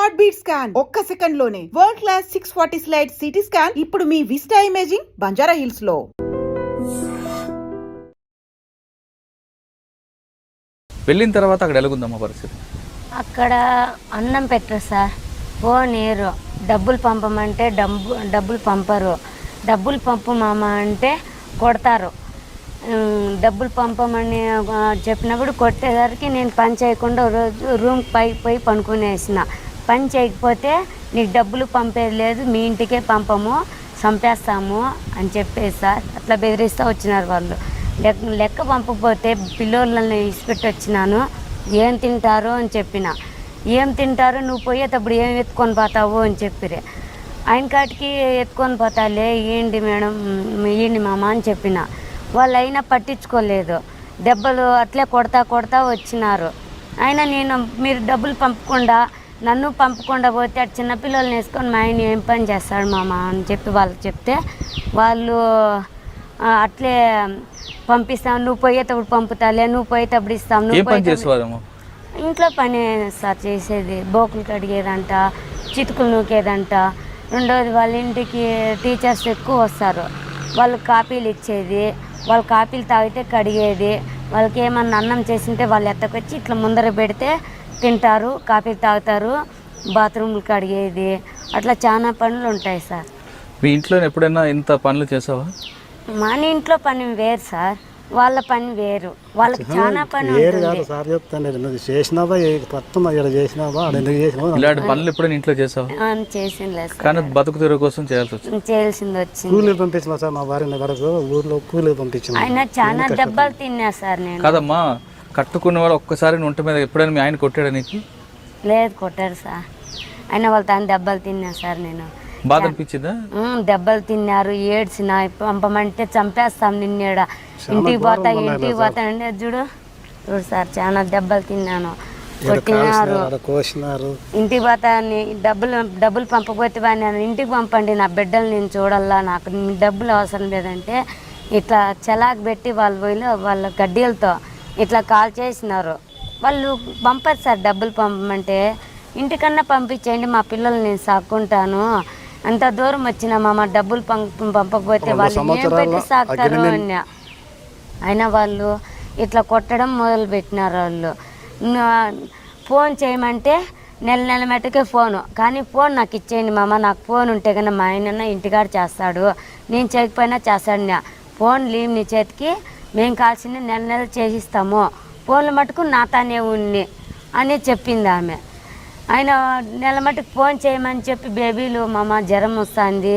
Heart beat scan ఒక్క second లోనే world class 640 slide CT scan ఇప్పుడు మీ విస్టా ఇమేజింగ్ బంజారా హిల్స్ లో. వెళ్ళిన తర్వాత అక్కడ ఎలాగుందమ్మా పరిస్థితి? అక్కడ అన్నం పెట్టరు సార్, ఫోన్ ఏరు, డబ్బులు పంపమంటే డబ్బులు పంపరు, డబ్బులు పంపు మామ అంటే కొడతారు. డబ్బులు పంపమని చెప్పినప్పుడు కొట్టేసరికి నేను పని చేయకుండా రోజు రూమ్ పైకి పోయి పనుకునేసిన. పని చేయకపోతే నీకు డబ్బులు పంపేది లేదు, మీ ఇంటికే పంపము, చంపేస్తాము అని చెప్పేసి సార్ అట్లా బెదిరిస్తూ వచ్చినారు వాళ్ళు. లెక్క పంపకపోతే పిల్లోళ్ళని ఇసిపెట్టి వచ్చినాను, ఏం తింటారు అని చెప్పిన. ఏం తింటారు, నువ్వు పోయేటప్పుడు ఏం ఎత్తుకొని పోతావు అని చెప్పిరే. ఆయన కాటికి ఎత్తుకొని పోతాలే, ఏంటి మేడం ఏంటి మామ అని చెప్పిన. వాళ్ళు అయినా పట్టించుకోలేదు, దెబ్బలు అట్లే కొడతా వచ్చినారు. అయినా నేను మీరు డబ్బులు పంపకుండా నన్ను పంపకుండా పోతే అటు చిన్నపిల్లల్ని వేసుకొని మా ఆయన ఏం పని చేస్తాడు మామ అని చెప్పి వాళ్ళకి చెప్తే వాళ్ళు అట్లే పంపిస్తాం, నువ్వు పోయేటప్పుడు పంపుతాలే, నువ్వు పోయేటప్పుడు ఇస్తాం, నువ్వు పోయేటప్పుడు. ఇంట్లో పని సార్ చేసేది, బోకులు కడిగేదంట, చితుకులు నూకేదంట. రెండోది వాళ్ళ ఇంటికి టీచర్స్ ఎక్కువ వస్తారు, వాళ్ళు కాపీలు ఇచ్చేది, వాళ్ళు కాపీలు తాగితే కడిగేది, వాళ్ళకి ఏమన్నా అన్నం చేసింటే వాళ్ళు ఎత్తకొచ్చి ఇట్లా ముందర పెడితే తింటారు, కాపీలు తాగుతారు, బాత్రూమ్లు కడిగేది, అట్లా చాలా పనులు ఉంటాయి సార్. మీ ఇంట్లో ఎప్పుడైనా ఇంత పనులు చేసావా? మన ఇంట్లో పని వేరు సార్, వాళ్ళ పని వేరు, వాళ్ళకి చాలా పని ఉంటుంది. ఇలాంటి పనులు ఎప్పుడైనా ఇంట్లో చేసావా? చేసింది కానీ బతుకు తెరువు కోసం చేయాల్సింది వచ్చింది. ఆయన చాలా దెబ్బలు తిన్నా సార్ నేను. కాదమ్మా, కట్టుకున్న వాడు ఒక్కసారి ఒంటి మీద ఎప్పుడైనా మీ ఆయన కొట్టాడా నీకు? లేదు, కొట్టారు సార్. అయినా వాళ్ళ తాను దెబ్బలు తిన్నా సార్ నేను. బాధ అనిపించిందా? దెబ్బలు తిన్నారు, ఏడ్చిన, పంపమంటే చంపేస్తాం నిన్నేడ, ఇంటికి పోతా అంటే చూడు సార్ చాలా దెబ్బలు తిన్నాను, కొట్టినారు, ఇంటికి పోతా డబ్బులు పంపకపోతే నేను ఇంటికి పంపండి, నా బిడ్డలు నేను చూడాలా, నాకు డబ్బులు అవసరం లేదంటే ఇట్లా చలాక్ పెట్టి వాళ్ళ గడ్డీలతో ఇట్లా కాల్ చేసినారు. వాళ్ళు పంపరు సార్, డబ్బులు పంపమంటే ఇంటికన్నా పంపించేయండి, మా పిల్లలు నేను సాక్కుంటాను, అంత దూరం వచ్చినా మామ డబ్బులు పంపకపోతే వాళ్ళు ఏం పెట్టి సాకుతారు అన్న. అయినా వాళ్ళు ఇట్లా కొట్టడం మొదలు పెట్టినారు. వాళ్ళు ఫోన్ చేయమంటే నెల మట్టుకే ఫోను, కానీ ఫోన్ నాకు ఇచ్చేయండి మామ, నాకు ఫోన్ ఉంటే కన్నా మా ఆయన ఇంటికాడ చేస్తాడు, నేను చేయకపోయినా చేస్తాడు, ఫోన్ లీవ్ నీ చేతికి, మేము కాల్సింది నెల చేసిస్తాము, ఫోన్లు మటుకు నాతానే ఉన్ని అని చెప్పింది ఆమె. ఆయన నెల మటుకు ఫోన్ చేయమని చెప్పి బేబీలు మామ జ్వరం వస్తుంది,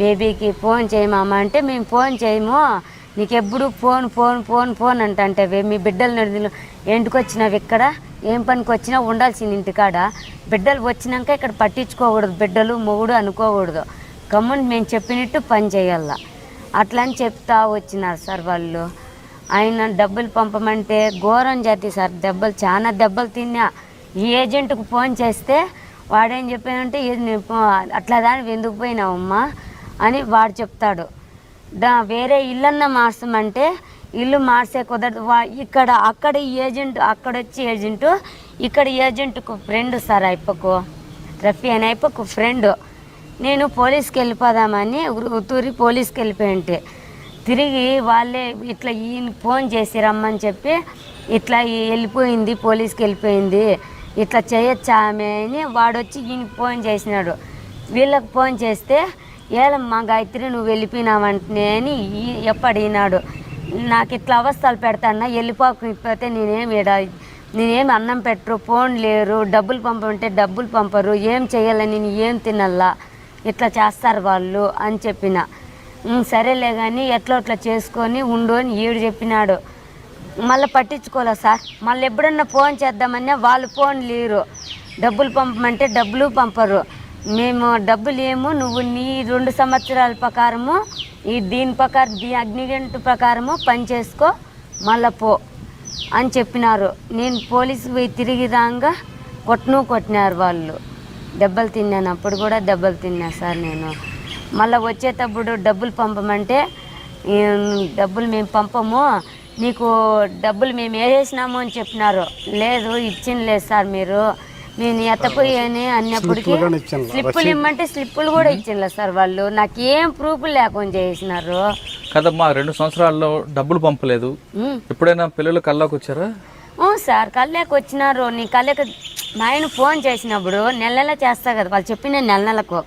బేబీకి ఫోన్ చేయమామ అంటే మేము ఫోన్ చేయము, నీకు ఎప్పుడు ఫోన్ అంటే మీ బిడ్డలు ఎంటికి వచ్చినావు, ఇక్కడ ఏం పనికి వచ్చినా ఉండాల్సింది ఇంటికాడ, బిడ్డలు వచ్చినాక ఇక్కడ పట్టించుకోకూడదు, బిడ్డలు మొగుడు అనుకోకూడదు, గమ్మున మేము చెప్పినట్టు పని చేయాల, అట్లా అని చెప్తా వచ్చినారు సార్ వాళ్ళు. ఆయన డబ్బులు పంపమంటే ఘోరం జాతి సార్, చాలా దెబ్బలు తిన్నా. ఈ ఏజెంట్కు ఫోన్ చేస్తే వాడేం చెప్పానంటే అట్లా దాన్ని ఎందుకు పోయినావమ్మా అని వాడు చెప్తాడు. వేరే ఇల్లన్నా మార్చమంటే ఇల్లు మార్చే కుదరదు, అక్కడ ఏజెంట్, అక్కడొచ్చి ఏజెంటు, ఇక్కడ ఏజెంట్కు ఫ్రెండ్ సార్, అయిపోకు రఫీ అని అయిపోకు ఫ్రెండ్. నేను పోలీస్కి వెళ్ళిపోదామని ఉత్తూరి పోలీస్కి వెళ్ళిపోయింటే తిరిగి వాళ్ళే ఇట్లా ఈయన ఫోన్ చేసి రమ్మని చెప్పి ఇట్లా వెళ్ళిపోయింది, పోలీస్కి వెళ్ళిపోయింది, ఇట్లా చేయొచ్చా ఆమె అని వాడొచ్చి ఈయనకి ఫోన్ చేసినాడు. వీళ్ళకి ఫోన్ చేస్తే ఏలమ్మా గాయత్రి నువ్వు వెళ్ళిపోయినావంటే అని ఎప్పడినాడు. నాకు ఇట్లా అవస్థలు పెడతాన్నా, వెళ్ళిపోకపోతే నేనేమి అన్నం పెట్టరు, ఫోన్ లేరు, డబ్బులు పంపమంటే డబ్బులు పంపరు, ఏం చేయాలని నేను ఏం తినల్లా, ఇట్లా చేస్తారు వాళ్ళు అని చెప్పిన. సరేలే కానీ ఎట్లా చేసుకొని ఉండు అని ఈడు చెప్పినాడు. మళ్ళీ పట్టించుకోలే సార్, మళ్ళీ ఎప్పుడన్నా ఫోన్ చేద్దామన్నా వాళ్ళు ఫోన్ లేరు, డబ్బులు పంపమంటే డబ్బులు పంపరు, మేము డబ్బులు ఏమో నువ్వు నీ 2 సంవత్సరాల ప్రకారము దీని అగ్నిగంటు ప్రకారము పని చేసుకో, మళ్ళీ పో అని చెప్పినారు. నేను పోలీసు పోయి తిరిగి రాగా కొట్టినారు వాళ్ళు. దెబ్బలు తిన్నాను, అప్పుడు కూడా దెబ్బలు తిన్నా సార్ నేను. మళ్ళీ వచ్చేటప్పుడు డబ్బులు పంపమంటే డబ్బులు మేము పంపము, నీకు డబ్బులు మేము వేసేసినాము అని చెప్పినారు. లేదు ఇచ్చింది లేదు సార్, మీరు నేను ఎత్తపోయాని అన్నప్పటికీ స్లిప్పులు ఇమ్మంటే స్లిప్పులు కూడా ఇచ్చిండ్రు సార్ వాళ్ళు. నాకు ఏం ప్రూఫ్లు లేకుండా చేసినారు కదమ్మా. 2 సంవత్సరాల్లో డబ్బులు పంపలేదు. ఎప్పుడైనా పిల్లలు కల్లోకి వచ్చారా? సార్ కళ్ళకి వచ్చినారు. నీ కళ్ళకి మా ఆయన ఫోన్ చేసినప్పుడు నెల చేస్తా కదా, వాళ్ళు చెప్పిన నెలకు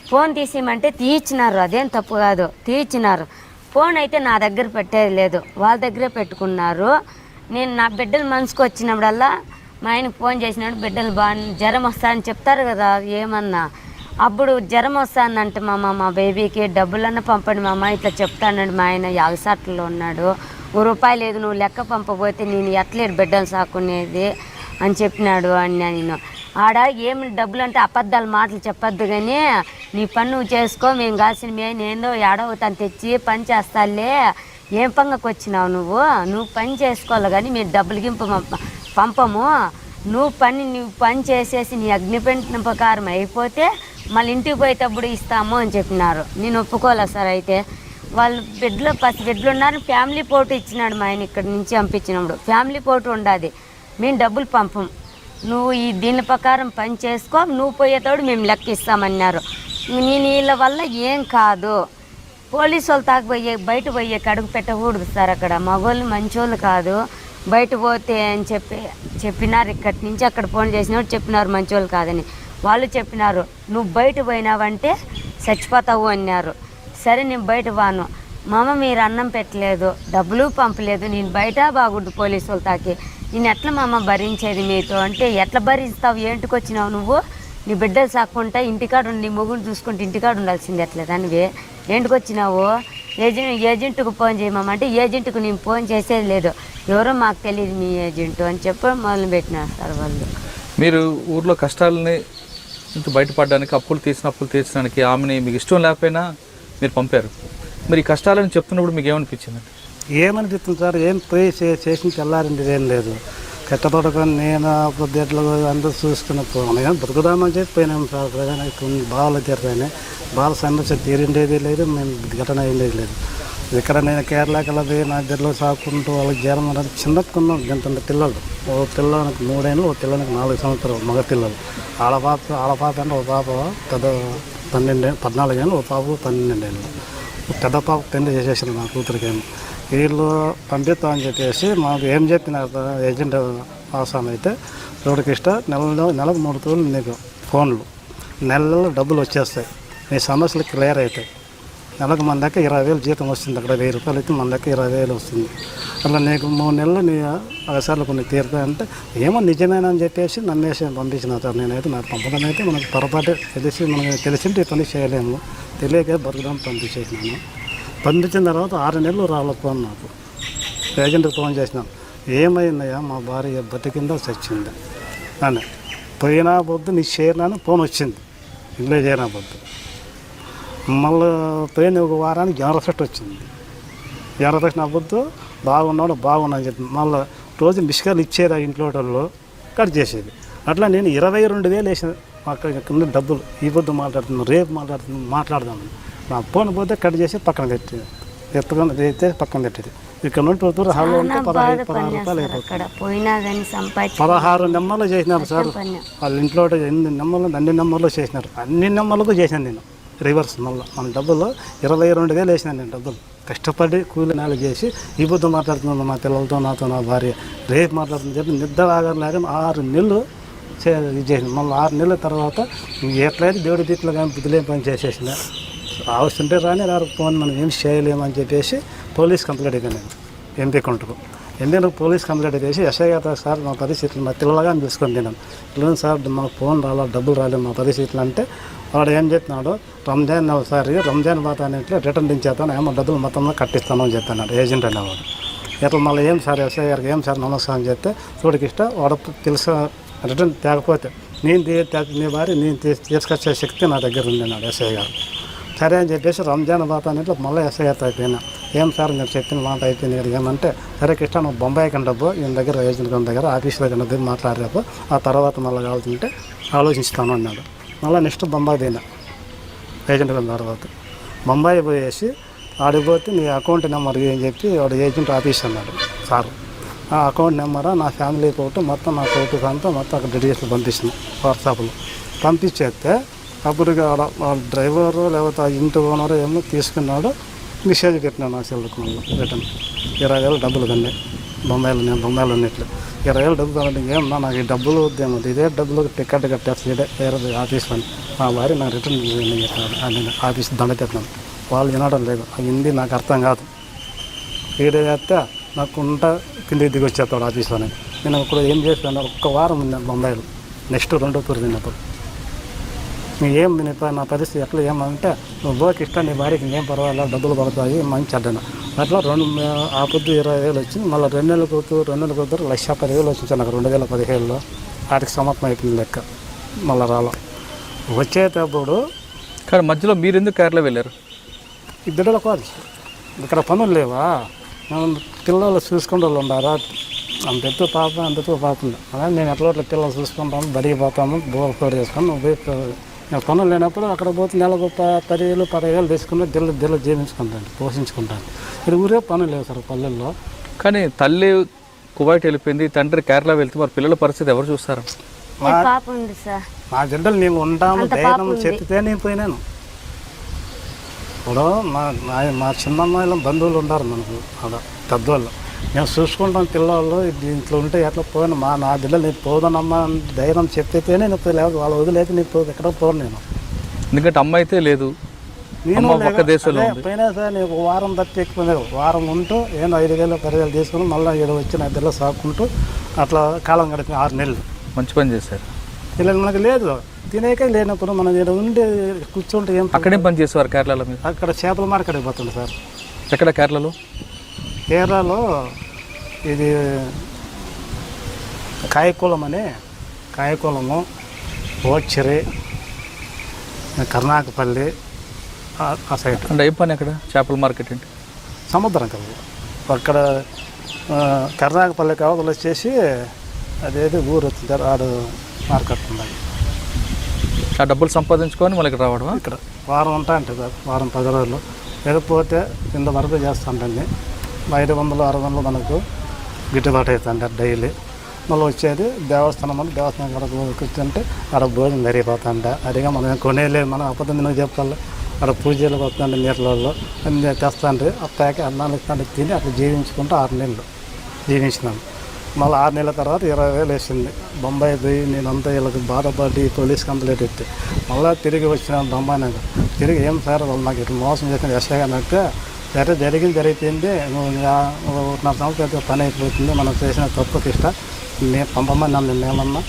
ఫోన్ తీసిమంటే తీయించినారు. అదేం తప్పు కాదు, తీయించినారు. ఫోన్ అయితే నా దగ్గర పెట్టేది లేదు, వాళ్ళ దగ్గరే పెట్టుకున్నారు. నేను నా బిడ్డలు మనసుకు వచ్చినప్పుడల్లా మా ఆయనకు ఫోన్ చేసినప్పుడు బిడ్డలు జ్వరం వస్తాయని చెప్తారు కదా ఏమన్నా, అప్పుడు జ్వరం వస్తానంటే మా బేబీకి డబ్బులన్నా పంపండి మామ ఇట్లా చెప్తానండి. మా ఆయన యాగసాట్లో ఉన్నాడు, ₹1 లేదు, నువ్వు లెక్క పంపబోతే నేను ఎట్లేడు బిడ్డలు సాకునేది అని చెప్పినాడు అన్న. నేను ఆడ ఏమి డబ్బులు అంటే అబద్ధాలు మాటలు చెప్పొద్దు కానీ నీ పని నువ్వు చేసుకో, మేము కాసిన నేనేందో ఏడవుతాను తెచ్చి పని చేస్తాలే, ఏం పంగకు వచ్చినావు నువ్వు పని చేసుకోవాలి కానీ మీరు డబ్బులు గింపు పంపము, నువ్వు పని చేసేసి నీ అగ్నిపెట్టిన ప్రకారం అయిపోతే మళ్ళీ ఇంటికి పోయేటప్పుడు ఇస్తాము అని చెప్పినారు. నేను ఒప్పుకోలే సార్. అయితే వాళ్ళు బిడ్డలు ఉన్నారు, ఫ్యామిలీ ఫోటో ఇచ్చినాడు మా ఆయన. ఇక్కడి నుంచి పంపించినప్పుడు ఫ్యామిలీ ఫోటో ఉండాలి, మేము డబ్బులు పంపం, నువ్వు దీని ప్రకారం పని చేసుకో, నువ్వు పోయేటప్పుడు మేము లెక్క ఇస్తామన్నారు. నేను వీళ్ళ వల్ల ఏం కాదు, పోలీసు వాళ్ళు బయట పోయే అడుగు పెట్టకూడదు సార్. అక్కడ మగవాళ్ళు మంచోళ్ళు కాదు, బయట పోతే అని చెప్పినారు. ఇక్కడి నుంచి అక్కడ ఫోన్ చేసినప్పుడు చెప్పినారు మంచోళ్ళు కాదని. వాళ్ళు చెప్పినారు నువ్వు బయట పోయినావంటే చచ్చిపోతావు అన్నారు. సరే నేను బయట వాను, మామ మీరు అన్నం పెట్టలేదు, డబ్బులు పంపలేదు, నేను బయట బాగుండు పోలీసు వాళ్ళు తాకి, నేను ఎట్లా మామ భరించేది మీతో అంటే, ఎట్లా భరిస్తావు, ఏంటికి వచ్చినావు నువ్వు, నీ బిడ్డలు సాక్కుంటా ఇంటికాడ నీ మొగుడు చూసుకుంటే ఇంటికాడ ఉండాల్సింది ఎట్లా దానివి, ఏంటికి వచ్చినావు, ఏజెంట్కు ఫోన్ చేయమంటే ఏజెంట్కు నేను ఫోన్ చేసేది లేదు, ఎవరో మాకు తెలియదు మీ ఏజెంట్ అని చెప్పి మొదలు పెట్టినారు సార్ వాళ్ళు. మీరు ఊర్లో కష్టాలని నుంచి బయటపడడానికి అప్పులు తీర్చడానికి ఆమెని మీకు ఇష్టం లేకపోయినా మీరు పంపారు. మరి ఈ కష్టాలని చెప్తున్నప్పుడు మీకు ఏమనిపించిందండి? ఏమనిపిస్తుంది సార్, ఏం పోయి చేసిన తెల్లారింది ఏం లేదు, కట్టతోడుకొని నేను పొద్దుట్లు అందరూ చూసుకుని పోయాను, బతుకుదామని చెప్పి పోయినాము సార్. కొన్ని బాధలు తీరుతాయి, బాధ సమస్య తీరిండేది లేదు, మేము ఘటన అయ్యేది లేదు. ఇక్కడ నేను కేరళకి వెళ్ళి నా ఇద్దరిలో సాకుంటూ వాళ్ళకి జ్వరం అనేది చిన్నకున్నాం. గంట పిల్లలు, ఓ పిల్లలకి 3 ఏళ్ళు, ఓ పిల్లలకి 4 సంవత్సరాలు మగ పిల్లలు. ఆడ పాప అంటే ఓ పాప పెద్ద 14 ఏళ్ళు, ఓ పాప 12 ఏళ్ళు. పెద్ద పాప పెళ్లి చేసేసారు నా కూతురికేమో. వీళ్ళు పంపిస్తామని చెప్పేసి మాకు ఏం చెప్పినారు ఏజెంట్ అవసరం అయితే, రోడ్డుకి నెలకు 3 రోజులు నీకు ఫోన్లు, నెలలో డబ్బులు వచ్చేస్తాయి, నీ సమస్యలు క్లియర్ అవుతాయి. నెలకు మన దగ్గర 20,000 జీతం వస్తుంది, అక్కడ 1000 రూపాయలు అయితే మన దగ్గర 20,000 వస్తుంది. అట్లా నీకు 3 నెలలు నీ అవసరాలు కొన్ని తీరుతాయంటే ఏమో నిజమేనా అని చెప్పేసి నమ్మేసి పంపించిన సార్. నేనైతే నాకు పంపడం అయితే మనకు పొరపాటు మనకు తెలిసింటే పని చేయలేము, తెలియక బతుకుదాం పంపించేసినాను. పంపించిన తర్వాత 6 నెలలు రాలేకపోను. నాకు ఏజెంట్కి ఫోన్ చేసినాను, ఏమైందయ్యా మా భార్య బతికిందో చచ్చింది అని. పోయినా పొద్దు నీ చేరినాను ఫోన్ వచ్చింది, ఇంట్లో చేరినా పొద్దు. మళ్ళీ పోయిన ఒక వారానికి జ్వరం సెట్ వచ్చింది. జ్వరం వచ్చిన పొద్దు బాగున్నాడు అని చెప్పి మళ్ళీ రోజు మిస్కాలు ఇచ్చేది ఆ ఇంట్లో వాళ్ళు, కట్ చేసేది. అట్లా నేను 22,000 వేసిన అక్కడ డబ్బులు ఈ పొద్దు మాట్లాడుతున్నాను, రేపు మాట్లాడదామని నా ఫోన్ పోతే కట్ చేసి పక్కన పెట్టేది, ఎత్తుకొని అయితే పక్కన పెట్టేది. ఇక్కడ నుండి పోతున్నారు హాల్లో ఉంటే 16 రూపాయలు అయిపోతుంది. 16 నెంబర్లు చేసినారు సార్ వాళ్ళ ఇంట్లో. అన్ని నెంబర్లు చేసినారు, అన్ని నెంబర్లకు చేశాను నేను రివర్స్. మళ్ళీ మన డబ్బులు 22,000 వేసినాను నేను డబ్బులు. కష్టపడి కూలి నాలు చేసి ఈ పొద్దు మాట్లాడుతున్నాను మా పిల్లలతో, నాతో, నా భార్య రేపు మాట్లాడుతుంది చెప్పి నిద్ర ఆగలేక 6 నెలలు చేసింది. మళ్ళీ 6 నెలల తర్వాత ఎట్లయితే దేవుడి దీంట్లో కానీ బుద్ధిలేని పని చేసేసిన, అవసరంటే రాని రారు ఫోన్ మనం ఏం చేయలేమని చెప్పేసి పోలీస్ కంప్లైంట్ అయ్యాను నేను ఎంపీ కొంటకు. ఎంపీ పోలీస్ కంప్లైంట్ చేసి ఎస్ఐ గారు సార్ మా పరిస్థితులు మా పిల్లలుగా చూసుకొని తిన్నాను. లేదు సార్ మాకు ఫోన్ డబ్బులు రాలేదు మా పరిస్థితులు అంటే, వాడు ఏం చెప్తున్నాడు, రంజాన్ ఒకసారి రంజాన్ వాతానికి రిటర్న్ దించేస్తాను, ఏమో డబ్బులు మొత్తంలో కట్టిస్తాను అని చెప్తున్నాడు ఏజెంట్ అనేవాడు. ఇట్లా మళ్ళీ ఏం సార్ ఎస్ఐ గారికి ఏం సార్ నమస్కారం అని చెప్తే, చూడకి వాడు తెలుసు రిటర్న్ తేకపోతే నీ భార్య నేను తీసుకొచ్చే శక్తి నా దగ్గర ఉంది అన్నాడు ఎస్ఐ గారు. సరే అని చెప్పేసి రంజాన్ వాతానికి మళ్ళీ ఎస్ఐ గారితో అయిపోయినా. ఏం సార్ మీరు చెప్పిన మాట అయిపోయింది ఏమంటే, సరే కృష్ణ నువ్వు బొంబాయి కంటే డబ్బు ఈయన దగ్గర ఏజెంట్ దగ్గర ఆఫీస్ దగ్గర దగ్గర మాట్లాడేపు, ఆ తర్వాత మళ్ళీ కావాల్సింటే ఆలోచిస్తాను అన్నాడు. మళ్ళీ నెక్స్ట్ బొంబాయి పోయినా ఏజెంట్ కన్నా తర్వాత బొంబాయి పోయేసి ఆడిపోతే నీ అకౌంట్ నెంబర్ అని చెప్పి వాడు ఏజెంట్ ఆఫీస్ అన్నాడు సార్. ఆ అకౌంట్ నెంబరు నా ఫ్యామిలీ ఫోటో మొత్తం నా ఫోటోస్ అంతా మొత్తం అక్కడ డీటెయిల్స్ పంపించిన వాట్సాప్లో పంపించేస్తే అప్పుడు డ్రైవరు లేకపోతే ఆ ఇంటి ఓనరు ఏమో తీసుకున్నాడు, మెసేజ్ పెట్టినాడు నా సెల్లుకున్నాను రిటర్న్ 20,000 డబ్బులు కన్నా బొంబాయిలో ఉన్నట్లు 20,000 డబ్బులు కావాలంటే ఏమన్నా నాకు ఈ డబ్బులు వద్దేమో ఇదే డబ్బులు టికెట్ కట్టేస్తాను ఇదే వేరే ఆఫీస్లో మా భార్య నాకు రిటర్న్ నేను ఆఫీస్ దండకెత్తాను. వాళ్ళు వినడం లేదు, ఆ హిందీ నాకు అర్థం కాదు. వీడియో చేస్తే నాకు కిందికి దిగి వచ్చేస్తాడు ఆఫీస్లోనే. నేను ఇప్పుడు ఏం చేస్తాను, ఒక్క వారం ఉన్నాను బొంబాయిలో, నెక్స్ట్ 2వ తూరు తిన్నప్పుడు. ఏం నా పరిస్థితి ఎట్లా ఏమంటే నువ్వు బోకి ఇష్టం నీ భార్యకి ఏం పర్వాలేదు డబ్బులు పడతాయి మంచి అడ్డాను అట్లా ఆ పొద్దు 20,000 వచ్చింది. మళ్ళీ 2 నెలలకు 1,10,000 వచ్చింది నాకు 2017లో. వాటికి సమర్థం అయిపోయింది లెక్క. మళ్ళీ రాలో వచ్చేటప్పుడు కానీ మధ్యలో మీరు ఎందుకు కేరళ వెళ్ళారు? ఈ బిడ్డల కాదు ఇక్కడ పనులు లేవా, పిల్లలు చూసుకుంటూ వాళ్ళు ఉండారా, అంతెత్తు పాపం అలా నేను ఎట్లా పిల్లలు చూసుకుంటాము, బడికి పోతాము, బోర్ ఫ్లోర్ చేసుకొని నేను పనులు లేనప్పుడు అక్కడ పోతే నెలకు 10,000 15,000 తీసుకుని దిల్లు జీవించుకుంటాను, పోషించుకుంటాను. ఇది ఊరే పనులు లేవు సార్ పల్లెల్లో. కానీ తల్లి కువైట్ వెళ్ళిపోయింది, తండ్రి కేరళ వెళ్తే మరి పిల్లల పరిస్థితి ఎవరు చూస్తారు? పాప ఉంది సార్, మా బిడ్డలు నేను ఉంటాము ధైర్యం చెప్తే నేను పోయినాను. ఇప్పుడు మా చిన్నమ్మాయిల బంధువులు ఉన్నారు మనకు అక్కడ పెద్దవాళ్ళు, మేము చూసుకుంటాం పిల్లలు ఇంట్లో ఉంటే ఎట్లా పోయాను నా బిడ్డలు నేను పోదానమ్మా ధైర్యం చెప్తేనే నేను లేదు, వాళ్ళు వదిలేతే నేను ఎక్కడ పోను నేను. ఎందుకంటే అమ్మ అయితే లేదు, నేను పక్క దేశంలో పోయినా సార్ నేను వారం తప్పి ఎక్కువ వారం ఉంటూ ఏదో 5,000 10,000 తీసుకుని మళ్ళీ ఏదో వచ్చి నా బిడ్డలు సాకుంటూ అట్లా కాలం గడిపి 6 నెలలు. మంచి పని చేశారు. ఇలా మనకు లేదు తినేకే లేనప్పుడు మనం ఏదో ఉండి కూర్చుంటే ఏం. అక్కడేం పని చేసేవారు కేరళలో మీరు? అక్కడ చేపల మార్కెట్కి పోతుంది సార్. ఎక్కడ కేరళలో? కేరళలో ఇది కాయకులము ఓడ్చిరి కర్ణాకపల్లి ఆ సైడ్. అంటే ఏం పని అక్కడ చేపల మార్కెట్ ఏంటి? సముద్రం కదా అక్కడ. కర్ణాకపల్లి కావతలు వచ్చేసి అదేది ఊరు వచ్చింది ఆడు మార్కెట్ ఉన్నాయి. ఆ డబ్బులు సంపాదించుకొని మళ్ళీ ఇక్కడ రావడం. ఇక్కడ వారం ఉంటా అంటే వారం 10 రోజులు వెళ్ళిపోతే కింద వరకు చేస్తుంటుంది. 500-600 మనకు గిట్టుబాటు అవుతుంది డైలీ. మళ్ళీ వచ్చేది దేవస్థానం కాడ కూర్చుంటే ఆడ భోజనం జరిగిపోతుంట. అదిగా మనం కొనేలేదు, మనం అబద్ధం నువ్వు చెప్పాలి. ఆడ పూజలు పోతుంటే నీళ్ళల్లో అన్నీ తెస్తాంటే అత్తాకి అన్నాలు ఇస్తాంటే తిని అట్లా జీవించుకుంటూ 6 నెలలు జీవించినాను. మళ్ళీ 6 నెలల తర్వాత 20,000 వేసింది. బొంబాయి పోయి నేనంతా వీళ్ళకి బాధపడి పోలీస్ కంప్లైంట్ ఇస్తే మళ్ళీ తిరిగి వచ్చినాను బొంబాయి. నాకు తిరిగి ఏం సార్ వాళ్ళు నాకు ఇట్లా మోసం చేసిన ఎస్ఐగా అంటే సరే జరిగిపోయింది, నువ్వు 4 సంవత్సరాలు పని అయిపోతుంది, మనం చేసిన తప్పుకి ఇష్టం నేను పంపమని నన్ను ఏమన్నా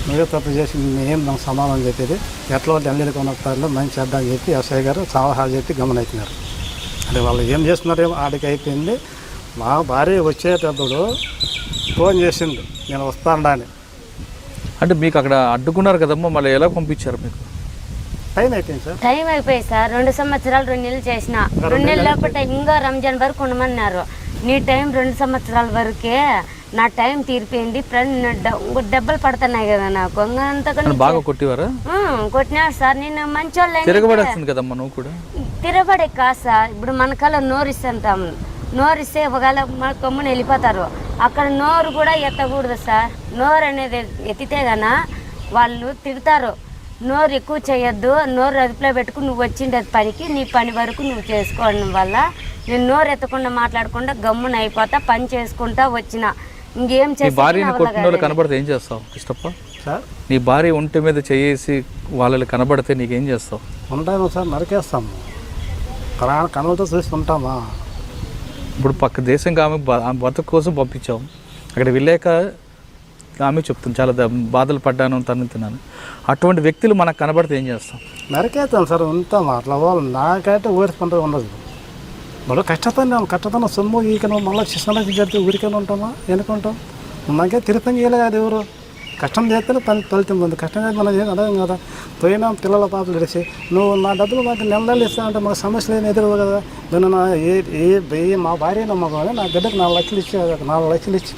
నువ్వే తప్పు చేసి ఏం నాకు సమాధానం చెప్పేది ఎట్లా వాళ్ళు అల్లీలు కొనొస్తారో మంచి చెడ్డ అని చెప్పి ఎస్ఐ గారు సలహాలు చెప్పి గమనవుతున్నారు. అంటే వాళ్ళు ఏం చేస్తున్నారో ఆడికి అయిపోయింది. మా భార్య వచ్చేటప్పుడు ఫోన్ చేసింది నేను వస్తాను అని. అంటే మీకు అక్కడ అడ్డుకున్నారు కదమ్మా, మళ్ళీ ఎలా పంపించారు? మీకు టైం అయిపోయింది సార్. టైం అయిపోయింది సార్. 2 సంవత్సరాలు 2 నెలలు చేసిన. 2 నెలల లోపల ఇంకా రంజాన్ వరకు ఉండమన్నారు. నీ టైం 2 సంవత్సరాల వరకే, నా టైం తీరిపోయింది. దెబ్బలు పడుతున్నాయి కదా నాకు. అంతకన్నా బాగా కొట్టివారా? కొట్టినాడు సార్. నేను మంచోళ్ళు తిరగబడేస్తుంది కదమ్మా నువ్వు కూడా. తిరగబడే కాదు సార్. ఇప్పుడు మన కళ్ళ నోరిస్తుంటాము, నోరిస్తే ఒకవేళ మన కొమ్ముని వెళ్ళిపోతారు. అక్కడ నోరు కూడా ఎత్తకూడదు సార్. నోరు అనేది ఎత్తితే గనా వాళ్ళు తిడతారు. నోరు ఎక్కువ చేయొద్దు, నోరు అదుపులో పెట్టుకుని నువ్వు వచ్చిండేది పనికి, నీ పని వరకు నువ్వు చేసుకోవడం వల్ల నేను నోరు ఎత్తకుండా మాట్లాడకుండా గమ్మున అయిపోతా, పని చేసుకుంటా వచ్చిన. ఇంకేం చేస్తా కనబడితే ఏం చేస్తావు ఇష్టప్ప? సార్ నీ భార్య ఒంటి మీద చేసి వాళ్ళని కనబడితే నీకేం చేస్తావు? ఉంటాము సార్, నరికేస్తాము. కనులతో చూసుకుంటామా? ఇప్పుడు పక్క దేశంకి ఆమె బతుకు కోసం పంపించాము. అక్కడ వెళ్ళాక ఆమె చెప్తుంది చాలా బాధలు పడ్డాను, తిన్నాను. అటువంటి వ్యక్తులు మనకు కనబడితే ఏం చేస్తాం? నరికేస్తాం సార్. ఉంటాం అట్లా వాళ్ళు. నాకైతే ఊరికుంటూ ఉండదు. మళ్ళీ కష్టతనం సొమ్ము ఈకను మళ్ళీ శిష్ణకి జరిగితే ఊరికైనా ఉంటామా? ఎన్నుకుంటాం. నాకే తిరుపతి చేయలేదు అది ఎవరు. కష్టం చేస్తేనే ఫలితం ఉంది. కష్టం చేస్తే మనం ఏం అడగం కదా. పోయినా పిల్లల పాపలు ఇడిచి నువ్వు నా డబ్బులు మాకు నెలలు ఇస్తానంటే మాకు సమస్యలు ఏమి ఎదురు కదా. నేను మా భార్య నమ్మకం నా బిడ్డకు 4 లక్షలు ఇచ్చి 4 లక్షలు ఇచ్చి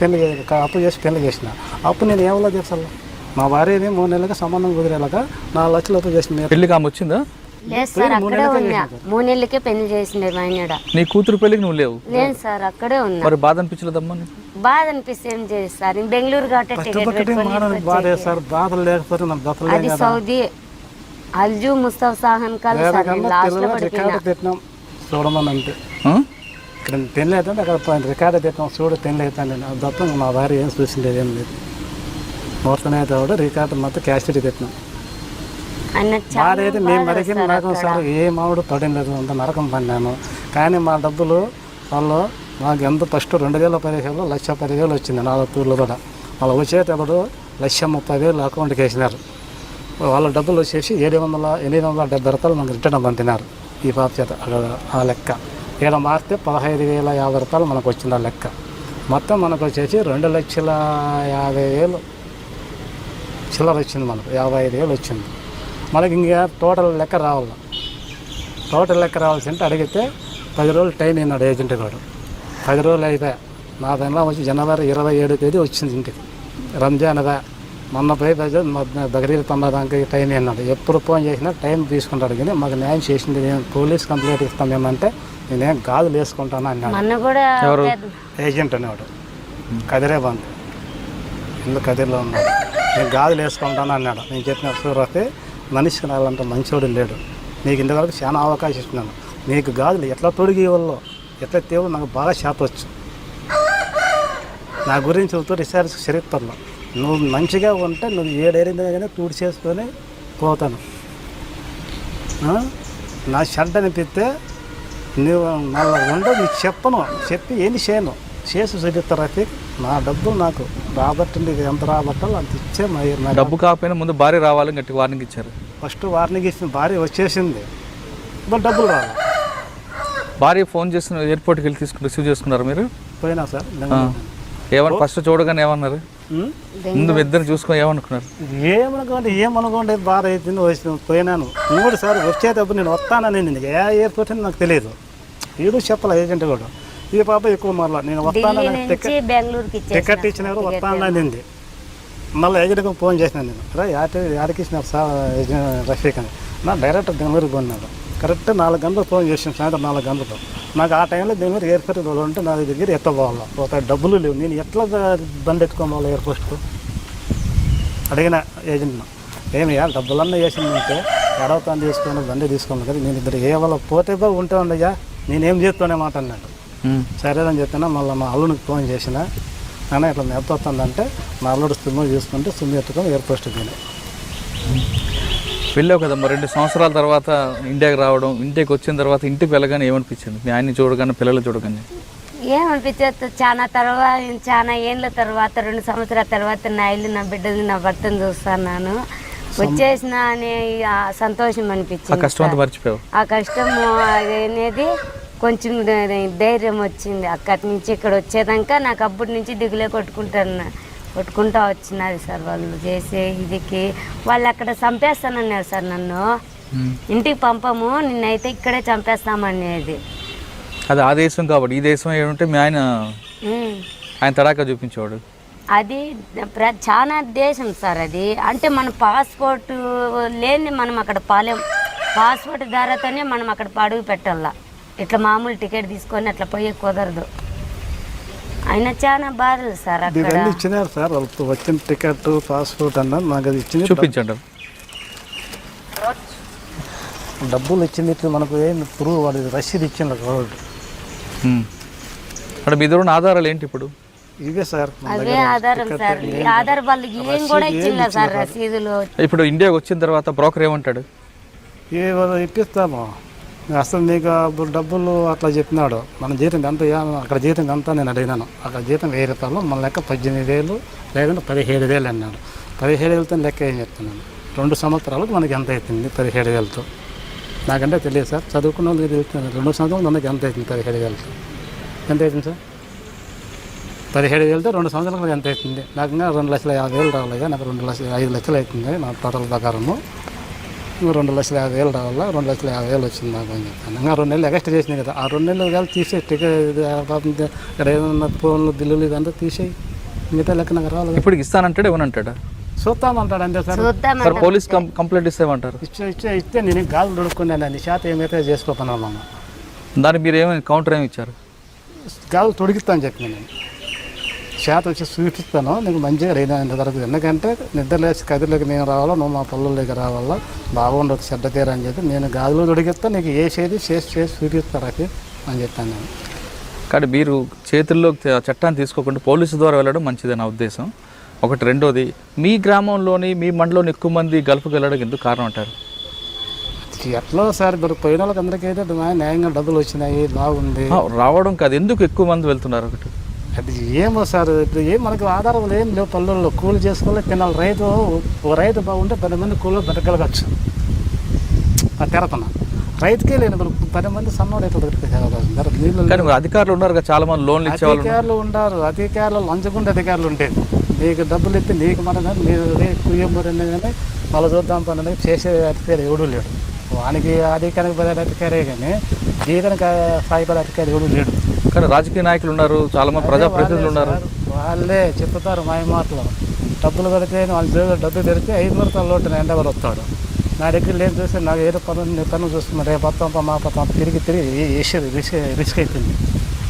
అప్పు చేసి పెళ్లి చేసిన. అప్పు నేను ఏమలో చేస్తాను? మా భార్యని 3 నెలలుగా సంబంధం కుదిరేలాగా 4 లక్షలు అప్పు చేసిన. పెళ్లికి ఆమె వచ్చిందా? లేదు సార్ అక్కడే ఉన్నా 3 నెలలకే పెళ్లి చేసిండే మా ఆయన. నీ కూతురు పెళ్ళికి నువ్వు లేవు? లేదు సార్ అక్కడే ఉన్నా. మరి బాధ అనిపించలేదమ్మా నీకు? బాధ అనిపిస్తే ఏం చేసి సార్, బెంగళూరు కాబట్టి టికెట్ పెట్టుకొని బాధ సార్, బాధలు లేకపోతే నాకు బతలే అది సౌదీ అల్జు ముస్తఫా సాహన్ కాదు సార్, నేను లాస్ట్ లో పడిపోయినా. రికార్డు పెట్టినాం చూడమని అంతే. ఆ? ఇక్కడ పెళ్ళి అవుతుంది, అక్కడ రికార్డు పెట్టినాం చూడు పెళ్ళి అవుతాను. అది తప్ప మా భార్య ఏం చూసిండేది ఏం లేదు. ముహూర్తం అయితే కూడా రికార్డు మొత్తం క్యాసిటీ పెట్టినాం. ఆయన భార్య అయితే మేము మరికి నరకం సార్, ఏ మామిడు పడిన లేదు, అంత నరకం పడినాను. కానీ మా డబ్బులు వాళ్ళు మాకు ఎంత ఫస్ట్ 2015లో 1,10,000 వచ్చింది 4 తూర్లు కూడా. వాళ్ళు వచ్చేటప్పుడు 1,30,000 అకౌంట్కి వేసినారు. వాళ్ళ డబ్బులు వచ్చేసి 870 రూపాయలు మనకు రిటర్న్ పంపినారు ఈ పాప చేత. అక్కడ ఆ లెక్క ఇక్కడ మారితే 15,050 రూపాయలు మనకు వచ్చింది ఆ లెక్క. మొత్తం మనకు వచ్చేసి 2,50,000 చిల్లర వచ్చింది, మనకు 55,000 వచ్చింది. మనకి ఇంకా టోటల్ లెక్క రావాలి. టోటల్ లెక్క రావాల్సింటే అడిగితే 10 రోజులు టైం అయినాడు ఏజెంట్ కూడా. 10 రోజులు అయిపోయా. నా దానిలో వచ్చి జనవరి 27వ తేదీ వచ్చింది ఇంటికి. రంజాన్ అదా మొన్న పోయి బగరీలు తొందరదానికి టైం అయినాడు. ఎప్పుడు ఫోన్ చేసినా టైం తీసుకుంటాడు. కానీ మాకు న్యాయం చేసింది, నేను పోలీస్ కంప్లైంట్ ఇస్తాం ఏమంటే నేనేం గాజులు వేసుకుంటాను అన్నాడు ఏజెంట్ అనేవాడు. కదిరే బంద్ ఇల్లు కదిరిలో ఉన్నాడు. నేను గాజులు వేసుకుంటాను అన్నాడు. నేను చెప్పిన సూరతే మనిషికి నాలంత మంచోడు లేడు, నీకు ఇంతవరకు చాలా అవకాశం ఇస్తున్నాను, నీకు గాజులు ఎట్లా తొడిగి వాళ్ళు ఎట్లా తేవు నాకు బాగా చెప్పవచ్చు. నా గురించి చెబుతూ రీసెర్చ్ చరిత్రలో నువ్వు మంచిగా ఉంటే నువ్వు ఏ డైరీగా కానీ తూడి చేసుకొని పోతాను. నా షర్ట్ అనిపిస్తే నువ్వు మళ్ళీ ఉండవు, నీకు చెప్పను, చెప్పి ఏంటి చేయను, చేసి చూపిస్తా రఫీక్. నా డబ్బులు నాకు రాబట్టండి, ఎంత రాబట్టాలో అంత ఇచ్చే. డబ్బు కాకపోయినా ముందు భార్య రావాలని గట్టి వార్నింగ్ ఇచ్చారు. ఫస్ట్ వార్నింగ్ ఇచ్చిన భార్య వచ్చేసింది, బట్ డబ్బులు రావాలి. భార్య ఫోన్ చేసిన ఎయిర్పోర్ట్కి వెళ్ళి రిసీవ్ చేసుకున్నారు మీరు? పోయినా సార్. ఏమన్నా ఫస్ట్ చూడగానే ఏమన్నారు? ముందు మీ ఇద్దరు చూసుకొని ఏమనుకున్నారు? ఏమనుకోండి బాధ అవుతుంది. వచ్చి పోయినాను 3 సార్లు. వచ్చేటప్పుడు నేను వస్తానని నేను ఏ ఎయిర్పోర్ట్ అని నాకు తెలియదు. వీడు చెప్పాలి ఏజెంట్ కూడా. ఈ పాప ఎక్కువ మరలా నేను వస్తానని టికెట్ ఇచ్చినారు, వస్తాననింది. మళ్ళీ ఏజెంట్కి ఫోన్ చేసినాను నేను, యాడికి ఇచ్చినారు సార్ రఫీక్ అని. నా డైరెక్ట్ బెంగళూరుకి కొన్నాడు. కరెక్ట్ 4 గంటలకు ఫోన్ చేసాను, సాయంత్రం 4 గంటలకు. నాకు ఆ టైంలో బెంగళూరు ఎయిర్పోర్ట్ ఉంటే నా దగ్గర ఎత్తపోవాలి, ఒక డబ్బులు లేవు. నేను ఎట్లా బండి ఎత్తుకోవాలి ఎయిర్పోర్ట్కు? అడిగిన ఏజెంట్ను, ఏమయ్యా డబ్బులన్నా వేసిందంటే ఎడవతాను తీసుకొని బండి తీసుకోను కదా, నేను ఇద్దరు ఏ వాళ్ళ పోతే ఉంటే ఉండయ్యా, నేనేం చేస్తానే మాట అన్నాడు. సరేదని చెప్పినా మళ్ళీ మా అల్లుడికి ఫోన్ చేసిన, నాన్న ఇట్లా ఎంత వస్తుందంటే మా అల్లుడు సుమ్ము తీసుకుంటే సుమ్ము ఎత్తుకొని ఎయిర్పోర్ట్కి పోయినా. వెళ్ళావు కదమ్మా 2 సంవత్సరాల తర్వాత ఇండియాకి రావడం, ఇంటికి వచ్చిన తర్వాత ఇంటికి వెళ్ళగానే ఏమనిపించింది? మీ ఆయన్ని చూడగానే, పిల్లలు చూడగానే ఏమనిపించదు? చాలా ఏళ్ళ తర్వాత 2 సంవత్సరాల తర్వాత నా ఇల్లు, నా బిడ్డలు, నా భర్తను చూస్తున్నాను. వచ్చేసిన అనే సంతోషం అనిపించింది. ఆ కష్టం అంతా మర్చిపోయావు? ఆ కష్టం అనేది కొంచెం ధైర్యం వచ్చింది. అక్కడి నుంచి ఇక్కడ వచ్చేదాకా నాకు అప్పటి నుంచి దిగులే కొట్టుకుంటా వచ్చినది సార్. వాళ్ళు చేసే ఇదికి వాళ్ళు అక్కడ చంపేస్తానన్నారు సార్ నన్ను. ఇంటికి పంపము, నిన్నైతే ఇక్కడే చంపేస్తామనేది. అది ఆ దేశం కాబట్టి. ఈ దేశం ఏమంటే మీ ఆయన తడాకా చూపించేవాడు. అది చాలా దేశం సార్ అది. అంటే మన పాస్పోర్ట్ లేని మనం అక్కడ పాలేం. పాస్పోర్ట్ ద్వారాతోనే మనం అక్కడ అడుగు పెట్టాల. ఇట్లా మామూలు టికెట్ తీసుకొని అట్లా పోయే కుదరదు. అయినా చాలా బాధలు సార్. అక్కడ ఇచ్చినారు సార్ వాళ్ళతో వచ్చిన టికెట్, పాస్పోర్ట్ అన్నారు. నాకు అది ఇచ్చింది, చూపించండి. డబ్బులు ఇచ్చింది, మనకు ఏం ప్రూవ్ వాడి రసీదు ఇచ్చింది గవర్నమెంట్. అంటే మీ దగ్గర ఆధారాలు ఏంటి ఇప్పుడు? ఇవే సార్, అవే ఆధారం సార్. ఆధార్ వాళ్ళు ఏం కూడా ఇచ్చిందా సార్ రసీదులు? ఇప్పుడు ఇండియాకి వచ్చిన తర్వాత బ్రోకర్ ఏమంటాడు? ఇప్పిస్తాము అసలు నీకు డబ్బులు అట్లా చెప్పినాడు. మన జీతం ఎంత, అక్కడ జీతం ఎంత నేను అడిగినాను. అక్కడ జీతం 1000 రూపాయలు, మన లెక్క 18,000 లేదంటే 17,000 అన్నాడు. 17,000తో లెక్క ఏం చెప్తున్నాను. 2 సంవత్సరాలకు మనకి ఎంత అవుతుంది 17,000తో? నాకంటే తెలియదు సార్, చదువుకున్న వాళ్ళకి తెలుస్తుంది. 2 సంవత్సరాలు మనకి ఎంత అవుతుంది 17,000తో? ఎంత అవుతుంది సార్? 17,000తో 2 సంవత్సరాలకు మనకి ఎంత అవుతుంది? నాకు 2,50,000 రావాలి. నాకు 5 లక్షలు అవుతుంది నా టోటల్ ప్రకారము. 2,50,000 రావాలా, 2,50,000 వచ్చింది నాకు అని చెప్పాను. ఇంకా 2 నెలలు ఎక్స్ట్రా చేసినాయి కదా, ఆ 2 నెలలు కానీ తీసేయి. టికెట్ ఇక్కడ ఏదన్నా ఫోన్లు బిల్లులు ఇదంతా తీసేయి, మిగతా లెక్క నాకు రావాలి. ఇప్పుడు ఇస్తానంటాడు ఏమనంటాడా? చూస్తామంటాడు అంతే సార్. సార్ పోలీస్ కంప్లైంట్ ఇస్తామంటారు. ఇస్తే నేను గాజులు దొడుక్కున్నాను, నీ చేత ఏమైతే చేసుకోపోయినా దానికి మీరు ఏమైనా కౌంటర్ ఏమి ఇచ్చారు? గాజులు తొడిగిస్తాను చెప్పి నేను చేత వచ్చి చూపిస్తాను, నీకు మంచిగా రైనా దొరకదు. ఎందుకంటే నిద్రలేసి కదిలోకి నేను రావాలా, నువ్వు మా పల్లెల్లోకి రావాలా, బాగుండదు చెడ్డ తీరా అని చెప్పి నేను గాజులు తొడిగిస్తా, నీకు చేసి చూపిస్తాను అని చెప్పాను నేను. కానీ మీరు చేతుల్లో చట్టాన్ని తీసుకోకుండా పోలీసు ద్వారా వెళ్ళడం మంచిది నా ఉద్దేశం. ఒకటి. రెండోది, మీ గ్రామంలోని మీ మండలంలోని ఎక్కువ మంది గల్ఫ్కి వెళ్ళడానికి ఎందుకు కారణం అంటారు? ఎట్లా సార్ ఇప్పుడు పోయిన వాళ్ళకి అందరికైతే న్యాయంగా డబ్బులు వచ్చినాయి, బాగుంది. రావడం కాదు, ఎందుకు ఎక్కువ మంది వెళ్తున్నారు? ఒకటి అది ఏమో సార్, ఇప్పుడు ఏం మనకు ఆధారం ఏం లేవు. పల్లెల్లో కూలి చేసుకోవాలి, తినాలి. రైతు బాగుంటే 10 మంది కూలీలో బతకగలగచ్చు. అది తెరతన రైతుకే లేని 10 మంది సన్నోడు అయితే బతకగలరు. కానీ అధికారులు ఉన్నారు కదా, చాలా మంది లోన్లు ఇచ్చేవాళ్ళు. అధికారులు ఉన్నారు, అధికారులు లంచకుండా అధికారులు ఉంటాయి. నీకు డబ్బులు ఇస్తే నీకు మన మీరు కుయ్యమూరని కానీ మళ్ళీ చూద్దాం పని చేసే అధికారి ఎవడూ లేడు. వానికి అధికారికి పడే అధికారే కానీ జీతానికి సాయపడే అధికారి ఎవడూ లేడు. కానీ రాజకీయ నాయకులు ఉన్నారు, చాలా మంది ప్రజాప్రతినిధులు ఉన్నారు. వాళ్ళే చెప్తారు మాయ మాటలు. డబ్బులు పెడితే వాళ్ళ జోబులో డబ్బు పెడితే 5 లోటు ఎండవరు వస్తాడు. నా దగ్గర లేని చూస్తే నాకు ఏదో పనులు చూస్తున్నా, రేపు వస్తాం మా పత్తం తిరిగి రిస్క్ అయిపోయింది.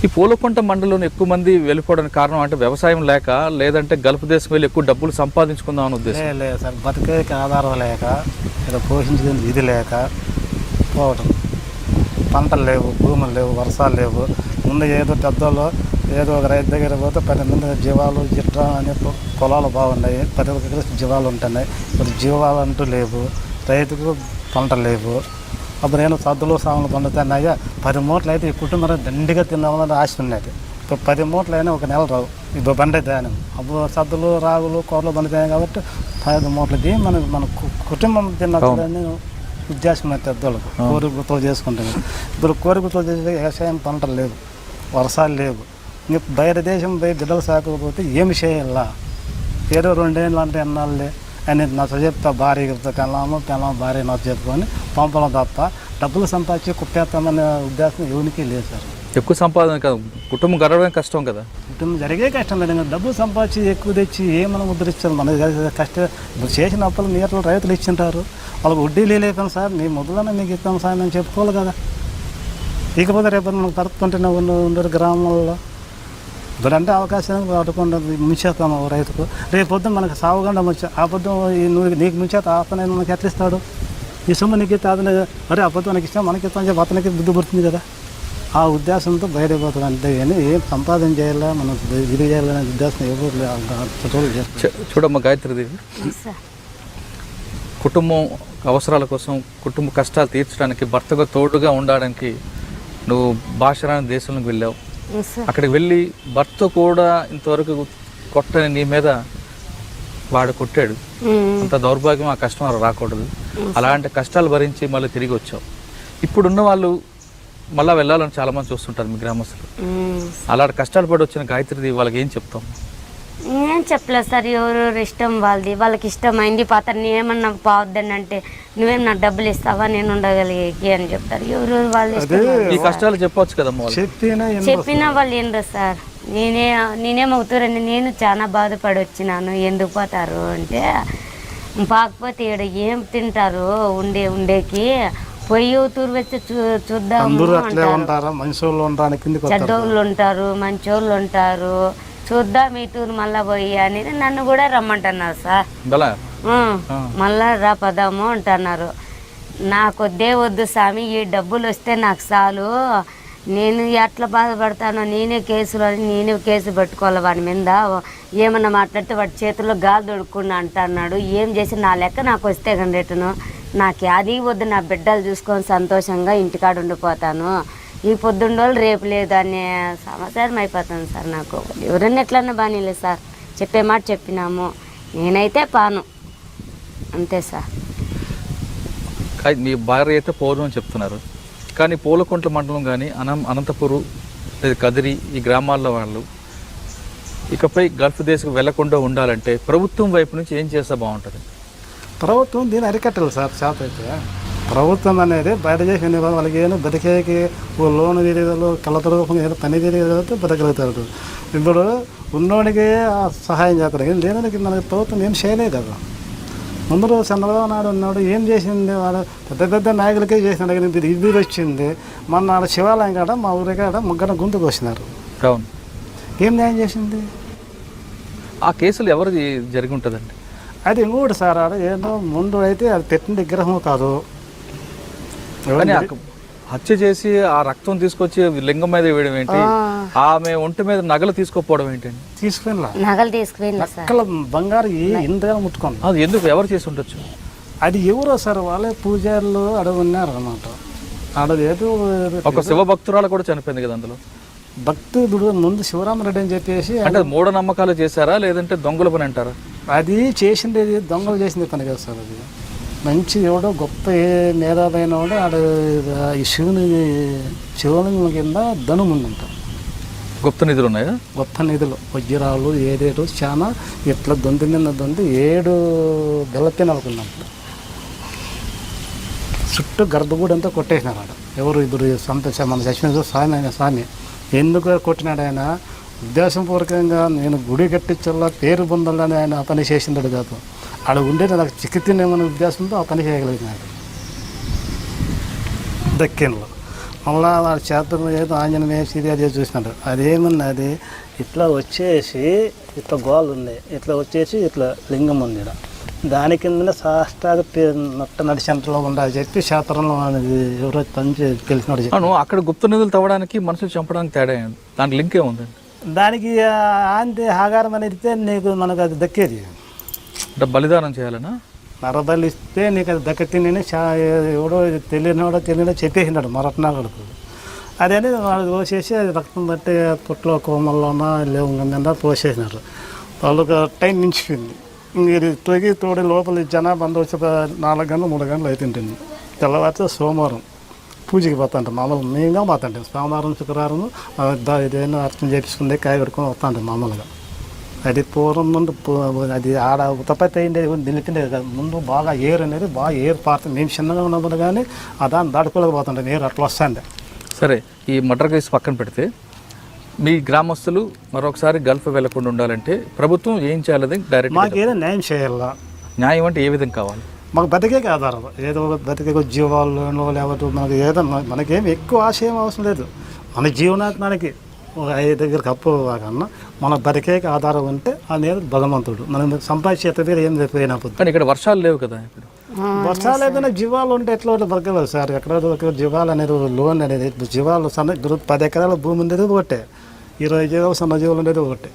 ఈ పూలకుంట మండలంలో ఎక్కువ మంది వెళ్ళిపోవడానికి కారణం అంటే వ్యవసాయం లేక, లేదంటే గల్ఫ్ దేశం వెళ్ళి ఎక్కువ డబ్బులు సంపాదించుకుందాం అనే ఉద్దేశం? లేదు సార్, బతికేకి ఆధారం లేక, ఇలా పోషించేది ఇది లేక పోవటం. పంటలు లేవు, భూములు లేవు, వర్షాలు లేవు. ముందు ఏదో పెద్దోళ్ళు ఏదో ఒక రైతు దగ్గర పోతే 10 మంది జీవాలు జిట్రా అనే పొలాలు బాగున్నాయి, 10 దగ్గర జీవాలు ఉంటున్నాయి. ఇప్పుడు జీవాలు అంటూ లేవు, రైతుకు పంటలు లేవు. అప్పుడు నేను సద్దులు సాములు పండుతున్నాయా 10 మూటలు అయితే ఈ కుటుంబం దండిగా తిన్నామని ఆశ ఉన్నది. ఇప్పుడు 10 మూటలు అయినా ఒక నెల రావు, ఇప్పుడు బండి ధాన్యం. అప్పుడు సద్దులు రాగులు కూరలు పండుతాయి కాబట్టి 10 మూటలకి మన కుటుంబం తిన్నదని ఉద్దేశం అయితే పెద్దోళ్ళకు కోరికతో చేసుకుంటాను. ఇప్పుడు కోరికతో చేసే వ్యవసాయం పంటలు లేవు, వర్షాలు లేవు. ఇంకా బయట దేశం పోయి బిడ్డలు సాకపోతే ఏమి చేయాలా? ఏదో 2 ఏళ్ళు అంటే ఎన్నాళ్ళే అని నచ్చ చెప్తా, భార్య పెళ్ళాము భార్య నచ్చ చెప్పుకొని పంపడం తప్ప డబ్బులు సంపాదించి కుప్పేస్తామనే ఉద్దేశం ఎవరికి లేదు సార్. ఎక్కువ సంపాదన కాదు, కుటుంబం గడవడం కష్టం కదా. కుటుంబం జరిగే కష్టం లేదు, డబ్బులు సంపాదించి ఎక్కువ తెచ్చి ఏమైనా ముద్రిస్తారు. మన కష్టం ఇప్పుడు చేసిన అప్పులు మీటలు రైతులు ఇచ్చింటారు, వాళ్ళకి వడ్డీ లేకపోయినా సార్ మీ మొదలనే మీకు ఇస్తాం సార్ మేము చెప్పుకోవాలి కదా. ఇకపోతే రేపు మనకు తడుపుకుంటూనే ఉండరు గ్రామాల్లో. ఇప్పుడంటే అవకాశం పడకుండా ముంచేస్తాము రైతుకు. రేపు పొద్దున మనకు సాగుగండం వచ్చి ఆ పొద్దు నీకు ముంచేత అతను మనకి ఎట్లా ఇస్తాడు? ఈ సొమ్ము నీకు ఇస్తే అతను మరి ఆ పొద్దు మనకి ఇస్తాం మనకి ఇస్తాం చెప్పి అతనికి బుద్ధి పుడుతుంది కదా. ఆ ఉద్దేశంతో బయటపోతుంది అంతే కానీ ఏం సంపాదన చేయాలా మనం ఇది చేయాలనే ఉద్దేశం ఎవరు చూడమ్మా గాయత్రీదేవి, కుటుంబం అవసరాల కోసం, కుటుంబ కష్టాలు తీర్చడానికి, భర్తకు తోడుగా ఉండడానికి నువ్వు భాషరాని దేశంలోకి వెళ్ళావు. అక్కడికి వెళ్ళి భర్త కూడా ఇంతవరకు కొట్టని నీ మీద వాడు కొట్టాడు. అంత దౌర్భాగ్యం, ఆ కష్టం రాకూడదు. అలాంటి కష్టాలు భరించి మళ్ళీ తిరిగి వచ్చావు. ఇప్పుడున్న వాళ్ళు మళ్ళీ వెళ్ళాలని చాలా మంది చూస్తుంటారు మీ గ్రామస్తులు. అలాంటి కష్టాలు పడి వచ్చిన గాయత్రిది వాళ్ళకి ఏం చెప్తాం? ఏం చెప్పలేదు సార్, ఎవరెవరు ఇష్టం వాళ్ళది, వాళ్ళకి ఇష్టమైంది పాత్ర ఏమన్నా పోవద్దని అంటే నువ్వేం నాకు డబ్బులు ఇస్తావా నేను ఉండగలిగే అని చెప్తారు. ఎవరెవరు వాళ్ళు ఈ కష్టాలు చెప్పవచ్చు కదమ్మా. చెప్పినా వాళ్ళు ఏంటో సార్, నేనేమవుతారని నేను చాలా బాధపడి వచ్చినాను. ఎందుకు పోతారు అంటే పాకపోతే ఇక్కడ ఏం తింటారు ఉండేకి పొయ్యి తూరు వచ్చి చూద్దాము అంటారు. చెడ్డోళ్ళు ఉంటారు, మంచోళ్ళు ఉంటారు, చూద్దాం ఈ టూర్ మళ్ళా పోయి అనేది నన్ను కూడా రమ్మంటున్నారు సార్. మళ్ళా రా పదాము అంటున్నారు. నాకు వద్దే వద్దు స్వామి, ఈ డబ్బులు వస్తే నాకు చాలు, నేను ఎట్లా బాధపడతానో నేనే కేసు పెట్టుకోవాలి వాడి మీద. ఏమన్నా మాట్లాడితే వాడి చేతుల్లో గాలి దొడుక్కున్నా అంటున్నాడు. ఏం చేసి నా లెక్క నాకు వస్తే కండిటను నాకు అది వద్దు, నా బిడ్డలు చూసుకొని సంతోషంగా ఇంటికాడ ఉండిపోతాను. ఈ పొద్దుండోళ్ళు రేపు లేదు అనే సమాచారం అయిపోతుంది సార్. నాకు ఎవరన్నా ఎట్లన్నా బాగాలేదు సార్, చెప్పే మాట చెప్పినాము, నేనైతే పాను అంతే సార్. మీ భార్య అయితే పోరు అని చెప్తున్నారు, కానీ పూలకుంట్ల మండలం కానీ అనంతపురం లేదా కదిరి ఈ గ్రామాల్లో వాళ్ళు ఇకపై గల్ఫ్ దేశం వెళ్లకుండా ఉండాలంటే ప్రభుత్వం వైపు నుంచి ఏం చేస్తే బాగుంటుంది? ప్రభుత్వం దీన్ని అరికట్టాలి సార్. చేత అయితే ప్రభుత్వం అనేది బయట చేసిన వాళ్ళకి ఏదో బతికేకి ఓ లోన్ తిరిగలు కళ్ళతో ఏదో పని తిరిగితే బతకగలుగుతారు. ఇప్పుడు ఉన్నోడికి సహాయం చేస్తారు, లేనికి మనకి ప్రభుత్వం ఏం చేయలేదు కదా. ముందు చంద్రబాబు నాయుడు ఉన్నాడు, ఏం చేసింది వాడు పెద్ద పెద్ద నాయకులకే చేసినాడు. కానీ ఇప్పుడు ఇది వచ్చింది మొన్న ఆడ శివాలయం కాడ మా ఊరి కాడ ముగ్గురు గుంతుకు వచ్చినారు. అవును, ఏం న్యాయం చేసింది? ఆ కేసులు ఎవరు జరిగి ఉంటుందండి? అది ఇంకోటి సార్, ఆడ ఏదో ముందు అయితే అది పెట్టిన విగ్రహం కాదు, కానీ హత్య చేసి ఆ రక్తం తీసుకొచ్చి లింగం మీద వేయడం ఏంటి, ఆమె ఒంటి మీద నగలు తీసుకోపోవడం ఏంటండి? తీసుకుపోయినా నగలు తీసుకుపోయినా సార్, అక్కడ బంగారు ఇంతగా ముట్టుకోండి. అది ఎందుకు, ఎవరు చేసి ఉండొచ్చు? అది ఎవరో సార్, వాళ్ళే పూజారులు అడుగు ఉన్నారు అనమాట. ఆడ ఏదో ఒక శివ భక్తురాలు కూడా చనిపోయింది కదా అందులో. భక్తుడు ముందు శివరామరెడ్డి అని చెప్పేసి, అంటే మూఢనమ్మకాలు చేశారా లేదంటే దొంగల పని అంటారా? అది చేసింది దొంగలు చేసింది పని కదా సార్. అది మంచి ఎవడో గొప్ప మేధావైన వాడు ఆడ ఈ శివలింగం కింద ధనం ఉందంట. గుప్త నిధులు ఉన్నాయా? గొప్ప నిధులు వజ్రాలు ఏదేదో చాలా ఇట్లా దొంతి మీద దొంతి 7 బెల్లపెనాలకుందంట. చుట్టూ గర్భగుడి అంతా కొట్టేసినారు ఆడ. ఎవరు ఇప్పుడు మన సచివ స్వామి ఆయన స్వామి ఎందుకు కొట్టినాడు ఆయన? ఉద్దేశపూర్వకంగా నేను గుడి కట్టించాలా పేరు పొందాలని ఆయన ఆ పని చేసినాడు కాదు. ఆడ ఉండేది నాకు చిక్కితేనేమన్న ఉద్దేశంతో ఆ పని చేయగలిగినాడు దక్కిన్లో. మళ్ళా వాడు చేతులు ఏదో ఆంజనేయ సిరి అదే చూసినాడు. అదేమన్నది ఇట్లా వచ్చేసి ఇట్లా గోళ్ళు ఉన్నాయి, ఇట్లా వచ్చేసి ఇట్లా లింగం ఉంది. దాని కిందనే సాష్టాగా నట్ట నడిచేంతలో ఉండాలని చెప్పి శాస్త్రంలో ఎవరో తెలిసినాడు చెప్పి. అక్కడ గుప్త నిధులు తవ్వడానికి మనుషులు చంపడానికి తేడా ఏంటి? దానికి లింక్ ఏముందండి? దానికి ఆంతి ఆగారం అనేది ఇస్తే నీకు మనకు అది దక్కేది. అంటే బలిదానం చేయాలనా? నరబలి ఇస్తే నీకు అది దక్కతిని ఎవడో తెలియనో చెప్పేసినాడు మరట్నాడుకు. అదే వాడు పోసేసి అది రక్తం బట్టి పొట్లో కోమల్లోన లేవు పోసేసినారు. వాళ్ళకి టైం మించిపోయింది. మీరు తొగి తోడి లోపల జనాభా అందరూ వచ్చి 4 గంటలు 3 గంటలు అవుతుంటుంది. తెల్లవారితో సోమవారం పూజకి పోతాంటాం. మామూలుగా మేముగా పోతాంటాం. సోమవారం శుక్రవారం ఏదైనా అర్థం చేపించుకుంటే కాయ పెట్టుకొని వస్తాంటాం మామూలుగా. అది పూర్వం ముందు అది ఆడ ఉతపత్తి అయింది నిలిపిండేది కదా. ముందు బాగా ఏరు అనేది బాగా ఏరు పారుతుంది. మేము చిన్నగా ఉన్నప్పుడు కానీ ఆ దాన్ని దాటుకోలేకపోతుంటాం, ఏరు అట్లా వస్తాండే. సరే, ఈ మర్డర్ కేసు పక్కన పెడితే మీ గ్రామస్తులు మరొకసారి గల్ఫ్ వెళ్లకుండా ఉండాలంటే ప్రభుత్వం ఏం చేయాలి? డైరెక్ట్ మాకేదో న్యాయం చేయాలా. న్యాయం అంటే ఏ విధంగా కావాలి? మాకు బతికే ఆధారం ఏదో బతికే జీవాల్లో లేకపోతే మనకి ఏదో మనకేం ఎక్కువ ఆశ ఏం అవసరం లేదు. మన జీవనాత్మానికి ఒక 5 దగ్గరికి అప్పు కన్నా మన బతికే ఆధారం ఉంటే అనేది భగవంతుడు. మనం సంపాదించే పేరు ఏం లేకపోయినప్పుడు. కానీ ఇక్కడ వర్షాలు లేవు కదా. ఇప్పుడు వర్షాలు ఏదైనా జీవాలు ఉంటే ఎట్లా బతకలేదు సార్. ఎక్కడ జీవాలు అనేది లోన్ అనేది జీవాలు 10 ఎకరాల భూమి ఉండేది ఒకటే, 20 జీవాలు సన్న జీవాలు ఉండేది ఒకటే.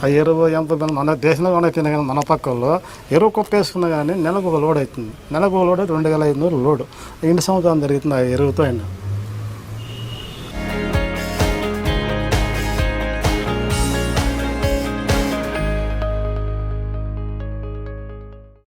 ఆ ఎరువు ఎంత మన దేశంలో కూడా అయిపోయింది. కానీ మన పక్కల్లో ఎరువు కుప్పేసుకున్నా కానీ నెలకు ఒక లోడ్ అవుతుంది. నెలకు ఒక లోడ్ 2500 లోడు. 2 సంవత్సరాలు జరుగుతుంది ఆ ఎరువుతో అయినా.